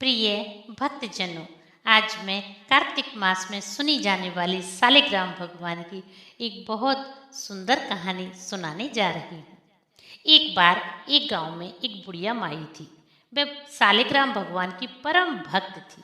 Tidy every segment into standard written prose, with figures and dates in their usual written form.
प्रिय भक्तजनों, आज मैं कार्तिक मास में सुनी जाने वाली सालिग्राम भगवान की एक बहुत सुंदर कहानी सुनाने जा रही हूँ। एक बार एक गांव में एक बुढ़िया माई थी। वह सालिग्राम भगवान की परम भक्त थी।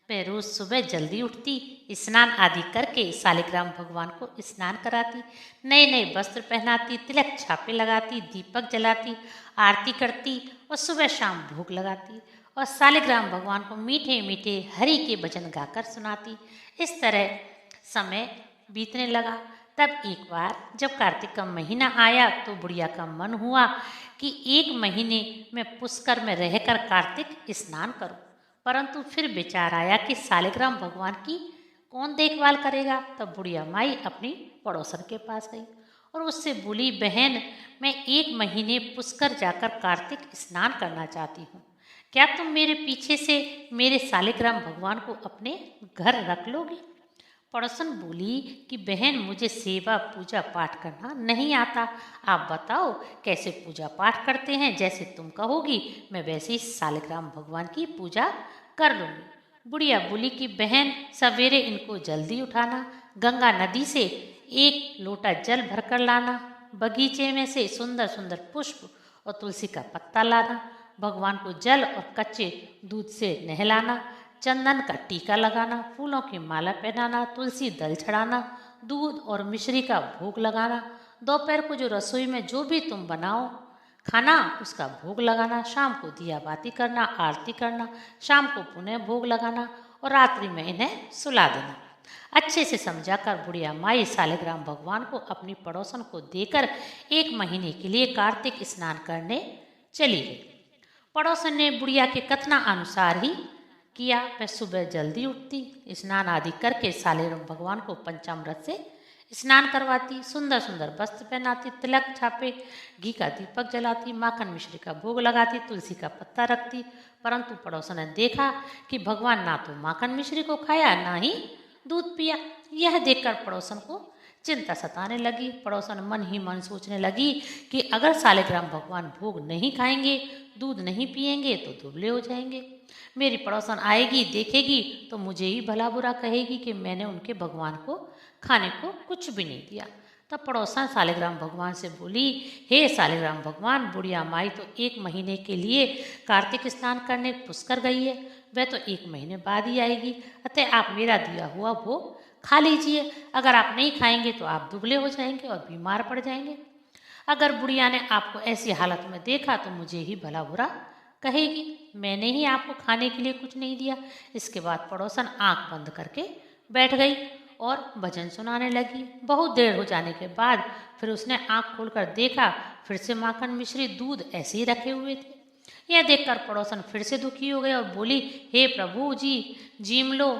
वह रोज सुबह जल्दी उठती, स्नान आदि करके सालिग्राम भगवान को स्नान कराती, नए नए वस्त्र पहनाती, तिलक छापे लगाती, दीपक जलाती, आरती करती और सुबह शाम भोग लगाती और सालिग्राम भगवान को मीठे मीठे हरि के भजन गाकर सुनाती। इस तरह समय बीतने लगा। तब एक बार जब कार्तिक का महीना आया तो बुढ़िया का मन हुआ कि एक महीने में पुष्कर में रहकर कार्तिक स्नान करूं। परंतु फिर विचार आया कि सालिग्राम भगवान की कौन देखभाल करेगा। तब बुढ़िया माई अपनी पड़ोसन के पास गई और उससे बोली, बहन, मैं एक महीने पुष्कर जाकर कार्तिक स्नान करना चाहती हूँ। क्या तुम मेरे पीछे से मेरे सालिग्राम भगवान को अपने घर रख लोगी? पड़ोसन बोली कि बहन, मुझे सेवा पूजा पाठ करना नहीं आता। आप बताओ कैसे पूजा पाठ करते हैं। जैसे तुम कहोगी मैं वैसे ही सालिग्राम भगवान की पूजा कर लूँगी। बुढ़िया बोली कि बहन, सवेरे इनको जल्दी उठाना, गंगा नदी से एक लोटा जल भरकर लाना, बगीचे में से सुंदर सुंदर पुष्प और तुलसी का पत्ता लाना, भगवान को जल और कच्चे दूध से नहलाना, चंदन का टीका लगाना, फूलों की माला पहनाना, तुलसी दल चढ़ाना, दूध और मिश्री का भोग लगाना, दोपहर को जो रसोई में जो भी तुम बनाओ खाना उसका भोग लगाना, शाम को दिया बाती करना, आरती करना, शाम को पुनः भोग लगाना और रात्रि में इन्हें सुला देना। अच्छे से समझाकर बुढ़िया माई सालिग्राम भगवान को अपनी पड़ोसन को देकर एक महीने के लिए कार्तिक स्नान करने चली गई। पड़ोसन ने बुढ़िया के कथना अनुसार ही किया। वह सुबह जल्दी उठती, स्नान आदि करके सालिग्राम भगवान को पंचामृत से स्नान करवाती, सुंदर सुंदर वस्त्र पहनाती, तिलक छापे, घी का दीपक जलाती, माखन मिश्री का भोग लगाती, तुलसी का पत्ता रखती। परंतु पड़ोसन ने देखा कि भगवान ना तो माखन मिश्री को खाया, ना ही दूध पिया। यह देखकर पड़ोसन को चिंता सताने लगी। पड़ोसन मन ही मन सोचने लगी कि अगर सालिग्राम भगवान भोग नहीं खाएंगे, दूध नहीं पिएंगे तो दुबले हो जाएंगे। मेरी पड़ोसन आएगी, देखेगी तो मुझे ही भला बुरा कहेगी कि मैंने उनके भगवान को खाने को कुछ भी नहीं दिया। तब पड़ोसन सालिग्राम भगवान से बोली, हे सालिग्राम भगवान, बुढ़िया माई तो एक महीने के लिए कार्तिक स्नान करने पुष्कर गई है। वह तो एक महीने बाद ही आएगी। अतः आप मेरा दिया हुआ भोग खा लीजिए। अगर आप नहीं खाएंगे तो आप दुबले हो जाएंगे और बीमार पड़ जाएंगे। अगर बुढ़िया ने आपको ऐसी हालत में देखा तो मुझे ही भला बुरा कहेगी, मैंने ही आपको खाने के लिए कुछ नहीं दिया। इसके बाद पड़ोसन आंख बंद करके बैठ गई और भजन सुनाने लगी। बहुत देर हो जाने के बाद फिर उसने आंख खोलकर देखा, फिर से माखन मिश्री दूध ऐसे ही रखे हुए थे। यह देखकर पड़ोसन फिर से दुखी हो गए और बोली, हे प्रभु जी, जीम लो।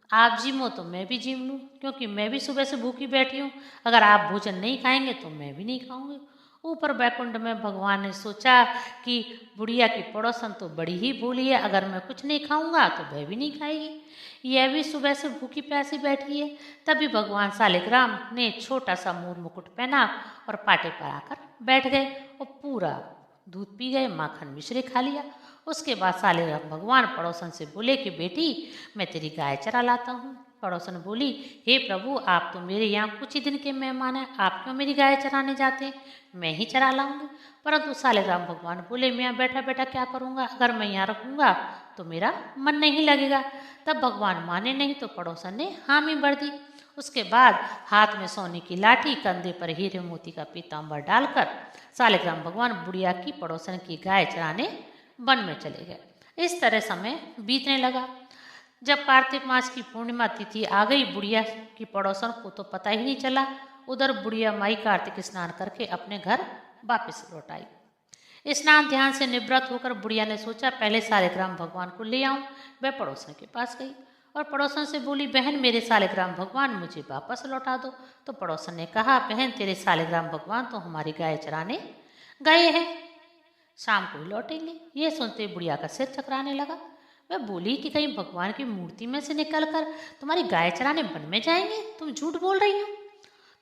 आप जिमो तो मैं भी जिम लूँ, क्योंकि मैं भी सुबह से भूखी बैठी हूँ। अगर आप भोजन नहीं खाएंगे तो मैं भी नहीं खाऊंगी। ऊपर बैकुंठ में भगवान ने सोचा कि बुढ़िया की पड़ोसन तो बड़ी ही भोली है, अगर मैं कुछ नहीं खाऊंगा तो वह भी नहीं खाएगी। यह भी सुबह से भूखी प्यासी बैठी है। तभी भगवान सालिग्राम ने छोटा सा मोर मुकुट पहना और पाटे पर आकर बैठ गए और पूरा दूध पी गए, माखन मिश्री खा लिया। उसके बाद सालिग्राम भगवान पड़ोसन से बोले कि बेटी, मैं तेरी गाय चरा लाता हूँ। पड़ोसन बोली, हे प्रभु, आप तो मेरे यहाँ कुछ ही दिन के मेहमान हैं, आप क्यों मेरी गाय चराने जाते हैं? मैं ही चरा लाऊंगी। परंतु सालिग्राम भगवान बोले, मैं यहाँ बैठा बैठा क्या करूँगा? अगर मैं यहाँ रखूँगा तो मेरा मन नहीं लगेगा। तब भगवान माने नहीं तो पड़ोसन ने हामी भर दी। उसके बाद हाथ में सोने की लाठी, कंधे पर हीरे मोती का पीताम्बर डालकर सालिग्राम भगवान बुढ़िया की पड़ोसन की गाय चराने वन में चले गए। इस तरह समय बीतने लगा। जब कार्तिक मास की पूर्णिमा तिथि आ गई, बुढ़िया की पड़ोसन को तो पता ही नहीं चला। उधर बुढ़िया माई कार्तिक स्नान करके अपने घर वापस लौट आई। स्नान ध्यान से निवृत्त होकर बुढ़िया ने सोचा, पहले सालिग्राम भगवान को ले आऊं। वह पड़ोसन के पास गई और पड़ोसन से बोली, बहन, मेरे सालिग्राम भगवान मुझे वापस लौटा दो। तो पड़ोसन ने कहा, बहन, तेरे सालिग्राम भगवान तो हमारी गाय चराने गए हैं, शाम को ही लौटेंगे। ये सुनते बुढ़िया का सिर चकराने लगा। वह बोली कि कहीं भगवान की मूर्ति में से निकलकर तुम्हारी गाय चराने वन में जाएंगे? तुम झूठ बोल रही हो।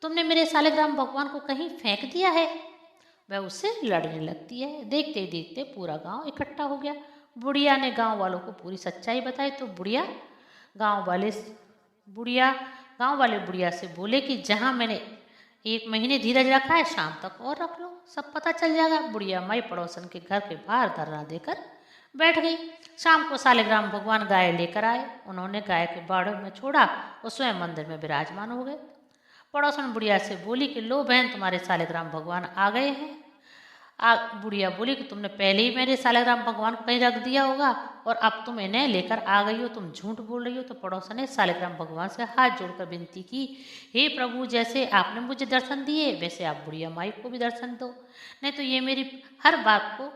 तुमने मेरे सालिग्राम भगवान को कहीं फेंक दिया है। वह उससे लड़ने लगती है। देखते ही देखते पूरा गांव इकट्ठा हो गया। बुढ़िया ने गांव वालों को पूरी सच्चाई बताई तो गांव वाले बुढ़िया गांव वाले बुढ़िया से बोले कि जहां मैंने 1 महीने धीरज रखा है, शाम तक और रख लो, सब पता चल जाएगा। बुढ़िया माई पड़ोसन के घर के बाहर धरना देकर बैठ गई। शाम को सालिग्राम भगवान गाय लेकर आए। उन्होंने गाय के बाड़े में छोड़ा और स्वयं मंदिर में विराजमान हो गए। पड़ोसन बुढ़िया से बोली कि लो बहन, तुम्हारे सालिग्राम भगवान आ गए हैं। बुढ़िया बोली कि तुमने पहले ही मेरे सालिग्राम भगवान को कहीं रख दिया होगा और अब तुम इन्हें लेकर आ गई हो, तुम झूठ बोल रही हो। तो पड़ोसन ने सालिग्राम भगवान से हाथ जोड़कर विनती की, हे प्रभु, जैसे आपने मुझे दर्शन दिए वैसे आप बुढ़िया माई को भी दर्शन दो, नहीं तो ये मेरी हर बात को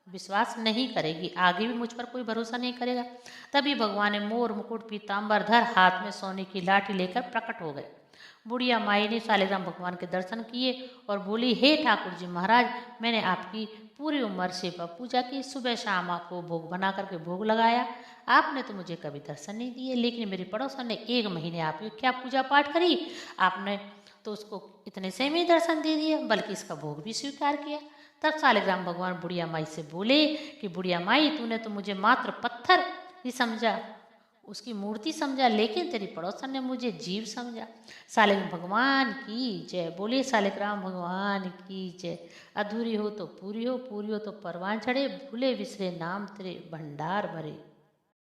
विश्वास नहीं करेगी, आगे भी मुझ पर कोई भरोसा नहीं करेगा। तभी भगवान ने मोर मुकुट पीताम्बर धर हाथ में सोने की लाठी लेकर प्रकट हो गए। बुढ़िया माई ने सालिग्राम भगवान के दर्शन किए और बोली, हे ठाकुर जी महाराज, मैंने आपकी पूरी उम्र सेवा पूजा की, सुबह शाम आपको भोग बना करके भोग लगाया, आपने तो मुझे कभी दर्शन नहीं दिए। लेकिन मेरी पड़ोसन ने 1 महीने आपकी क्या पूजा पाठ करी, आपने तो उसको इतने से में दर्शन दे दिए, बल्कि इसका भोग भी स्वीकार किया। तब सालिग्राम भगवान बुढ़िया माई से बोले कि बुढ़िया माई, तूने तो मुझे मात्र पत्थर ही समझा, उसकी मूर्ति समझा, लेकिन तेरी पड़ोसन ने मुझे जीव समझा। सालिग्राम भगवान की जय। बोले सालिग्राम भगवान की जय। अधूरी हो तो पूरी हो, पूरी हो तो परवान चढ़े, भूले बिसरे नाम तेरे भंडार भरे।